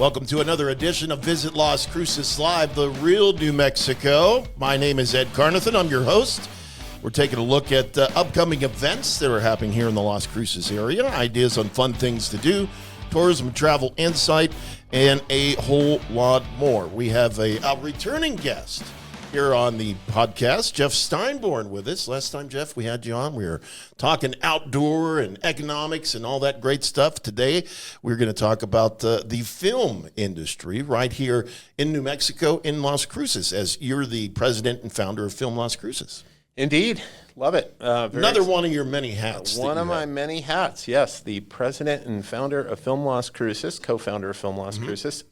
Welcome to another edition of Visit Las Cruces Live, the real New Mexico. My name is Ed Carnathan. I'm your host. We're taking a look at upcoming events that are happening here in the Las Cruces area, ideas on fun things to do, tourism, travel, insight, and a whole lot more. We have a returning guest here on the podcast, Jeff Steinborn, with us. Last time, Jeff, we had you on, we were talking outdoor and economics and all that great stuff. Today, we're going to talk about the film industry right here in New Mexico, in Las Cruces, as you're the president and founder of Film Las Cruces. Indeed. Love it. Another one of your many hats. One of my many hats, yes. The president and founder of Film Las Cruces, co-founder of Film Las Cruces.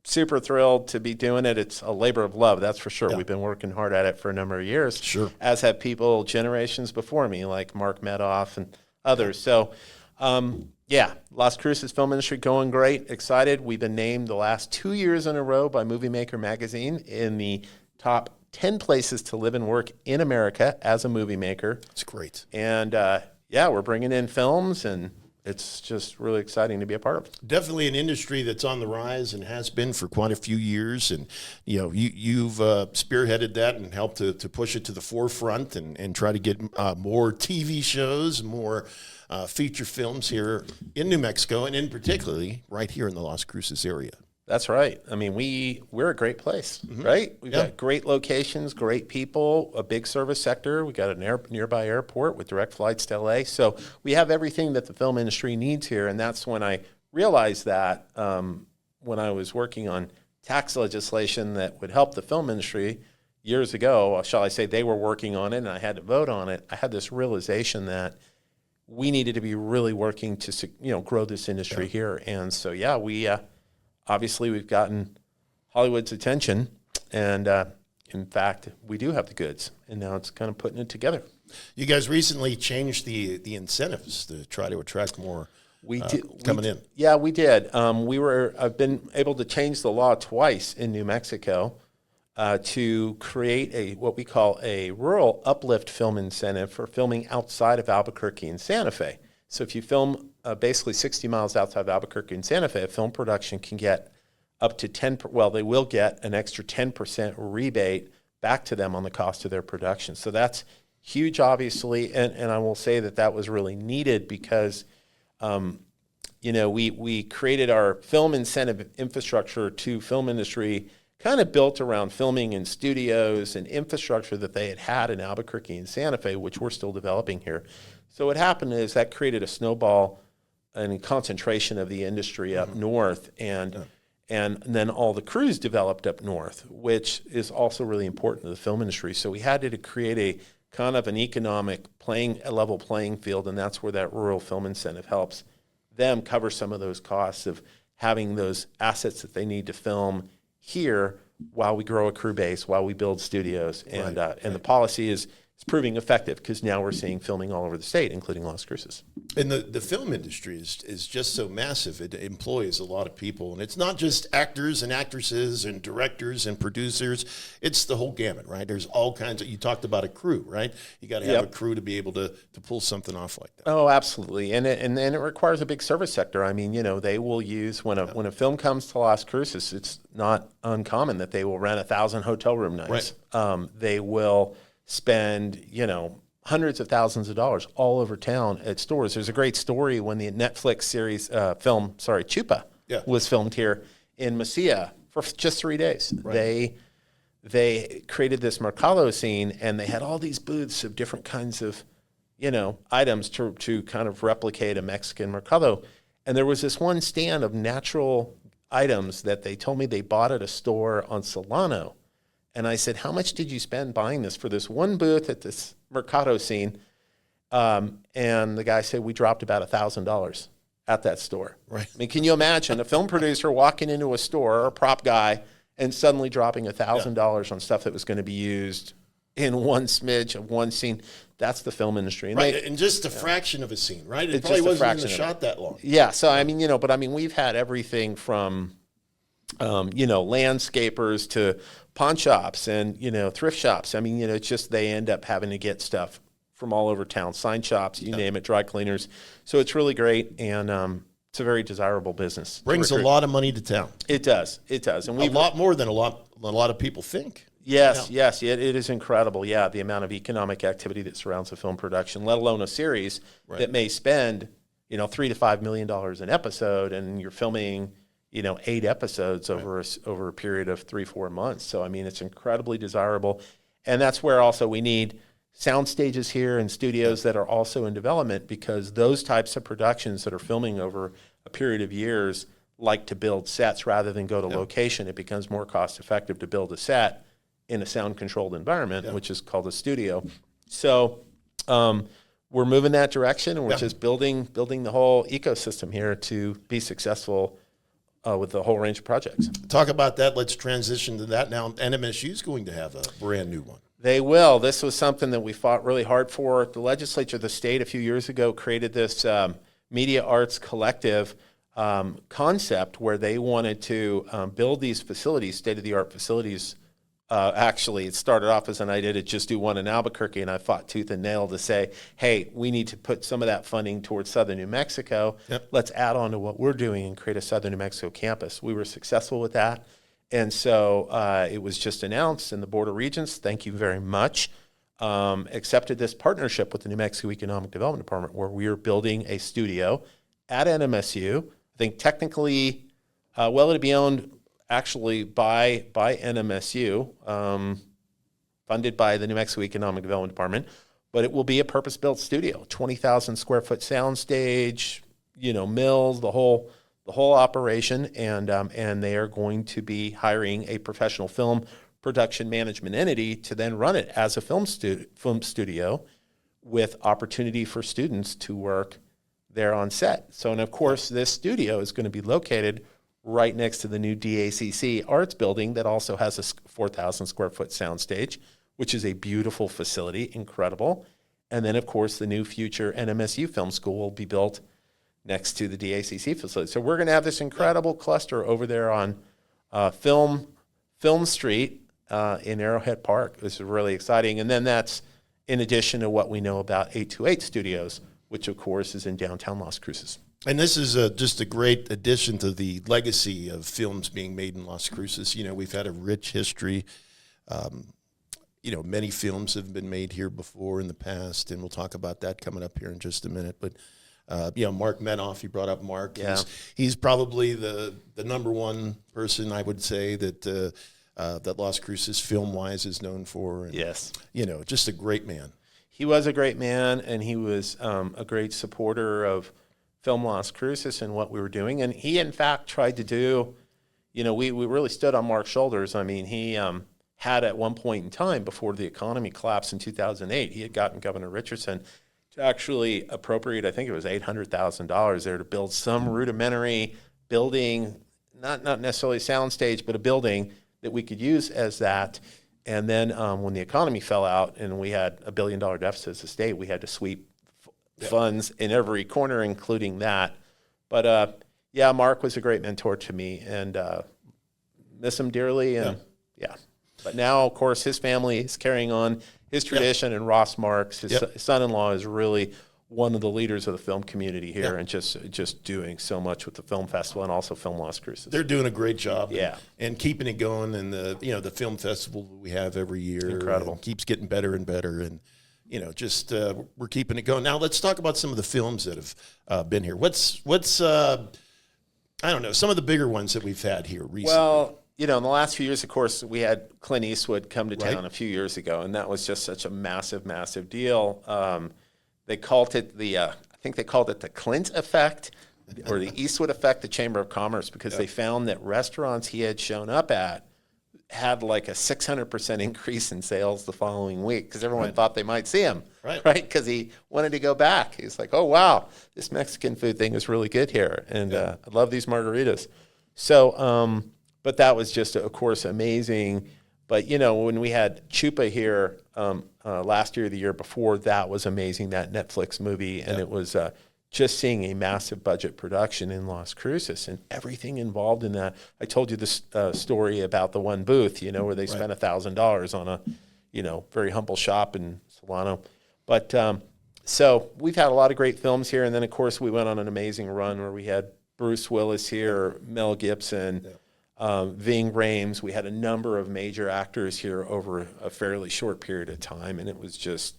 Super thrilled to be doing it. It's a labor of love, that's for sure. Yeah. We've been working hard at it for a number of years. Sure. As have people generations before me, like Mark Medoff and others. So, Las Cruces film industry going great. Excited. We've been named the last 2 years in a row by Movie Maker magazine in the top 10 places to live and work in America as a movie maker. That's great. And we're bringing in films, and it's just really exciting to be a part of. Definitely an industry that's on the rise and has been for quite a few years. And, you know, you've spearheaded that and helped to push it to the forefront and try to get more TV shows, more feature films here in New Mexico, and in particularly right here in the Las Cruces area. That's right. I mean, we're a great place, right? We've got great locations, great people, a big service sector. We got a nearby airport with direct flights to LA. So we have everything that the film industry needs here. And that's when I realized that when I was working on tax legislation that would help the film industry years ago, shall I say, they were working on it and I had to vote on it. I had this realization that we needed to be really working to, grow this industry here. And so, we obviously, we've gotten Hollywood's attention, and in fact, we do have the goods, and now it's kind of putting it together. You guys recently changed the incentives to try to attract more coming in. Yeah, we did. I've been able to change the law twice in New Mexico to create what we call a rural uplift film incentive for filming outside of Albuquerque and Santa Fe. So if you film basically 60 miles outside of Albuquerque and Santa Fe, a film production can get up to they will get an extra 10% rebate back to them on the cost of their production. So that's huge, obviously, and I will say that was really needed because, we created our film incentive infrastructure to film industry kind of built around filming in studios and infrastructure that they had in Albuquerque and Santa Fe, which we're still developing here. So what happened is that created a snowball and concentration of the industry up north, and then all the crews developed up north, which is also really important to the film industry. So we had to create a kind of an economic level playing field, and that's where that rural film incentive helps them cover some of those costs of having those assets that they need to film here while we grow a crew base, while we build studios, and the policy is proving effective because now we're seeing filming all over the state, including Las Cruces. And the film industry is just so massive. It employs a lot of people. And it's not just actors and actresses and directors and producers. It's the whole gamut, right? There's all kinds of, you talked about a crew, right? You got to have a crew to be able to pull something off like that. Oh, absolutely. And it requires a big service sector. I mean, they will use, when a film comes to Las Cruces, it's not uncommon that they will rent 1,000 hotel room nights. Right. They will spend, hundreds of thousands of dollars all over town at stores. There's a great story when the Netflix series Chupa was filmed here in Mesilla for just 3 days. Right. They created this mercado scene, and they had all these booths of different kinds of, items to kind of replicate a Mexican mercado. And there was this one stand of natural items that they told me they bought at a store on Solano. And I said, how much did you spend buying this for this one booth at this mercado scene? And the guy said, we dropped about $1,000 at that store. Right. I mean, can you imagine a film producer walking into a store, or a prop guy, and suddenly dropping $1,000 on stuff that was going to be used in one smidge of one scene? That's the film industry. And and just a fraction of a scene, right? It probably wasn't even shot that long. Yeah, so I mean, we've had everything from landscapers to pawn shops and, thrift shops. I mean, it's just they end up having to get stuff from all over town, sign shops, you name it, dry cleaners. So it's really great. And it's a very desirable business. Brings a lot of money to town. It does. It does. And a lot more than a lot of people think. Yes, yes, it is incredible. Yeah, the amount of economic activity that surrounds a film production, let alone a series that may spend, $3 to $5 million an episode, and you're filming, 8 episodes over a period of 3-4 months. So I mean, it's incredibly desirable, and that's where also we need sound stages here and studios that are also in development, because those types of productions that are filming over a period of years like to build sets rather than go to location. It becomes more cost effective to build a set in a sound controlled environment, which is called a studio. So we're moving that direction, and we're just building the whole ecosystem here to be successful with the whole range of projects. Talk about that. Let's transition to that now. NMSU is going to have a brand new one. They will. This was something that we fought really hard for. The legislature of the state a few years ago created this media arts collective concept where they wanted to build these facilities, state-of-the-art facilities. Actually, it started off as an idea to just do one in Albuquerque, and I fought tooth and nail to say, hey, we need to put some of that funding towards southern New Mexico. Let's add on to what we're doing and create a southern New Mexico campus. We were successful with that. And so it was just announced, and the Board of Regents, thank you very much, accepted this partnership with the New Mexico Economic Development Department, where we are building a studio at NMSU. I think technically, it'll be owned actually by NMSU, funded by the New Mexico Economic Development Department, but it will be a purpose-built studio, 20,000 square foot sound stage, mills, the whole operation, and they are going to be hiring a professional film production management entity to then run it as a film studio with opportunity for students to work there on set. So, and of course, this studio is going to be located right next to the new DACC Arts Building that also has a 4,000 square foot soundstage, which is a beautiful facility, incredible. And then, of course, the new future NMSU Film School will be built next to the DACC facility. So we're going to have this incredible cluster over there on Film Street in Arrowhead Park. This is really exciting. And then that's in addition to what we know about 828 Studios, which, of course, is in downtown Las Cruces. And this is just a great addition to the legacy of films being made in Las Cruces. We've had a rich history. Many films have been made here before in the past, and we'll talk about that coming up here in just a minute. But Mark Menoff, you brought up Mark. Yeah. He's probably the number one person, I would say, that Las Cruces film-wise is known for. And, yes. Just a great man. He was a great man, and he was a great supporter of Film Las Cruces and what we were doing. And he, in fact, tried to do, we really stood on Mark's shoulders. I mean, he had at one point in time, before the economy collapsed in 2008, he had gotten Governor Richardson to actually appropriate, I think it was $800,000 there to build some rudimentary building, not necessarily a soundstage, but a building that we could use as that. And then when the economy fell out and we had $1 billion deficit as a state, we had to sweep funds in every corner, including that. But Mark was a great mentor to me, and miss him dearly. And but now, of course, his family is carrying on his tradition, and Ross Marks, his son-in-law, is really one of the leaders of the film community here, and just doing so much with the film festival and also Film Las Cruces. They're doing a great job, yeah, and keeping it going. And the film festival that we have every year, incredible, keeps getting better and better. And we're keeping it going. Now let's talk about some of the films that have been here. What's I don't know, some of the bigger ones that we've had here recently. Well, in the last few years, of course, we had Clint Eastwood come to town a few years ago, and that was just such a massive, massive deal. They called it I think they called it the Clint effect, or the Eastwood effect, the Chamber of Commerce, because they found that restaurants he had shown up at had like a 600% increase in sales the following week, because everyone thought they might see him, right? Because he wanted to go back. He's like, oh, wow, this Mexican food thing is really good here, and I love these margaritas. So, but that was just, of course, amazing. But, when we had Chupa here last year, the year before, that was amazing, that Netflix movie, and it was just seeing a massive budget production in Las Cruces and everything involved in that. I told you this story about the one booth, where they spent $1,000 on a, very humble shop in Solano. But so we've had a lot of great films here. And then, of course, we went on an amazing run where we had Bruce Willis here, Mel Gibson, Ving Rhames. We had a number of major actors here over a fairly short period of time, and it was just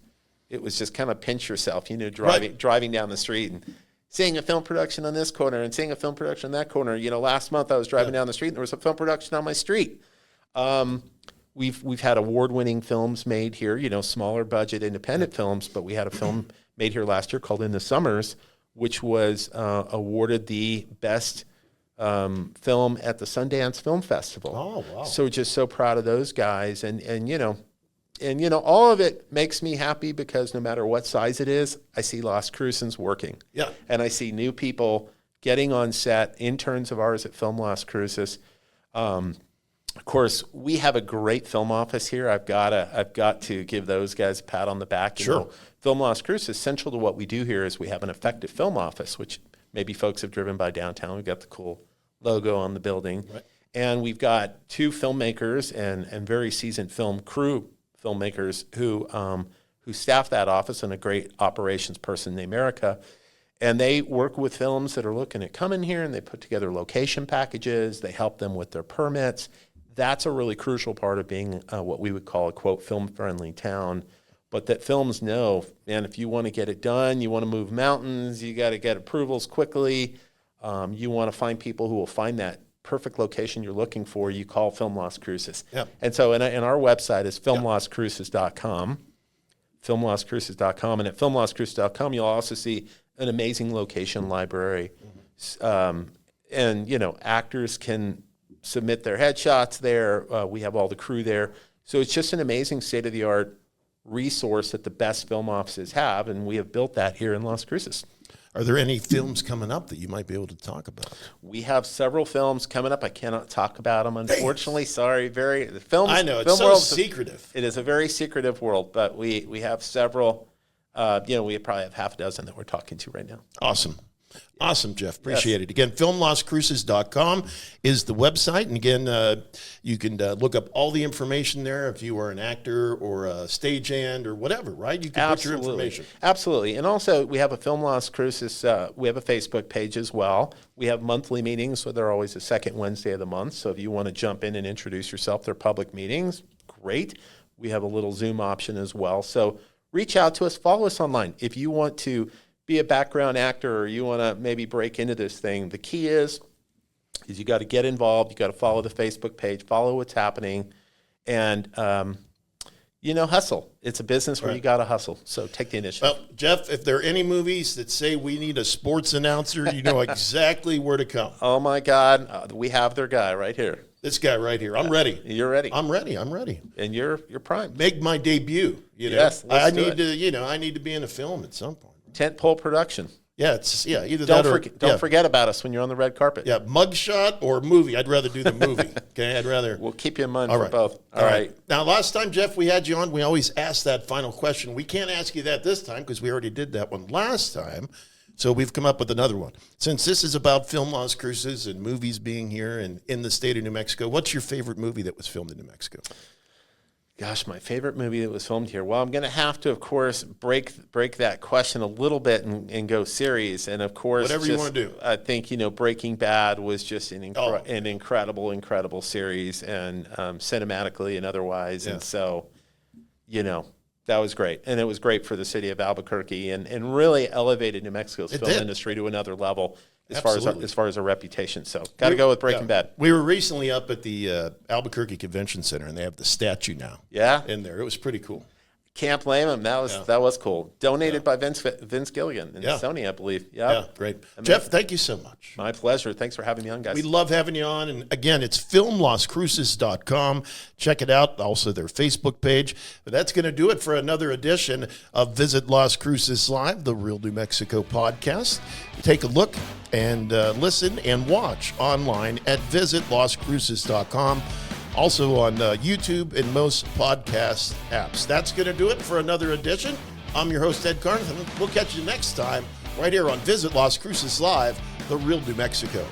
kind of pinch yourself, driving down the street and seeing a film production on this corner and seeing a film production on that corner. Last month I was driving down the street and there was a film production on my street. We've had award-winning films made here, smaller budget independent films, but we had a film made here last year called In the Summers, which was awarded the best film at the Sundance Film Festival. Oh, wow. So just so proud of those guys. And all of it makes me happy because no matter what size it is, I see Las Cruces working. Yeah. And I see new people getting on set, interns of ours at Film Las Cruces. Of course, we have a great film office here. I've got to give those guys a pat on the back. Sure. Film Las Cruces, essential to what we do here is we have an effective film office, which maybe folks have driven by downtown. We've got the cool logo on the building. Right. And we've got two filmmakers and very seasoned film crew filmmakers who staff that office, and a great operations person named Erica. And they work with films that are looking at coming here, and they put together location packages. They help them with their permits. That's a really crucial part of being what we would call a, quote, film-friendly town. But that films know, man, if you want to get it done, you want to move mountains, you got to get approvals quickly, you want to find people who will find that perfect location you're looking for, you call Film Las Cruces. Yep. And so and our website is filmlascruces.com, filmlascruces.com. And at filmlascruces.com, you'll also see an amazing location library. And, actors can submit their headshots there. We have all the crew there. So it's just an amazing state-of-the-art resource that the best film offices have, and we have built that here in Las Cruces. Are there any films coming up that you might be able to talk about? We have several films coming up. I cannot talk about them, unfortunately. Sorry. The films. I know, it's film so world, secretive. It is a very secretive world, but we have several. We probably have half a dozen that we're talking to right now. Awesome. Awesome, Jeff. Appreciate it. Again, filmlascruces.com is the website. And again, you can look up all the information there if you are an actor or a stagehand or whatever, right? You can put your information. Absolutely. And also, we have a Film Las Cruces, we have a Facebook page as well. We have monthly meetings, so they're always the second Wednesday of the month. So if you want to jump in and introduce yourself, they're public meetings. Great. We have a little Zoom option as well. So reach out to us. Follow us online. If you want to be a background actor or you want to maybe break into this thing, the key is you got to get involved. You got to follow the Facebook page, follow what's happening, and hustle. It's a business where you got to hustle. So take the initiative. Well, Jeff, if there are any movies that say we need a sports announcer, you know exactly where to come. Oh my God, we have their guy right here. This guy right here. I'm ready. You're ready. I'm ready. And you're prime. Make my debut. Yes, I need to be in a film at some point. Tentpole production. Yeah, either that or don't forget about us when you're on the red carpet. Yeah, mugshot or movie. I'd rather do the movie. Okay, We'll keep you in mind for both. All right. Now, last time, Jeff, we had you on, we always ask that final question. We can't ask you that this time because we already did that one last time. So we've come up with another one. Since this is about Film Las Cruces and movies being here and in the state of New Mexico, what's your favorite movie that was filmed in New Mexico? Gosh, my favorite movie that was filmed here. Well, I'm going to have to, of course, break that question a little bit and go series. And of course, whatever you want to do. I think Breaking Bad was just an incredible series, and cinematically and otherwise. Yeah. And so, that was great, and it was great for the city of Albuquerque, and really elevated New Mexico's film industry to another level. As far as our reputation. So got to go with Breaking Bad. We were recently up at the Albuquerque Convention Center, and they have the statue now. Yeah, in there. It was pretty cool. Can't blame him. That was cool. Donated by Vince Gilligan and Sony, I believe. Yep. Yeah, great. Amazing. Jeff, thank you so much. My pleasure. Thanks for having me on, guys. We love having you on. And again, it's filmlascruces.com. Check it out. Also, their Facebook page. But that's going to do it for another edition of Visit Las Cruces Live, the Real New Mexico podcast. Take a look and listen and watch online at visitlascruces.com. Also on YouTube and most podcast apps. That's going to do it for another edition. I'm your host, Ed Carnathan. We'll catch you next time right here on Visit Las Cruces Live, the Real New Mexico.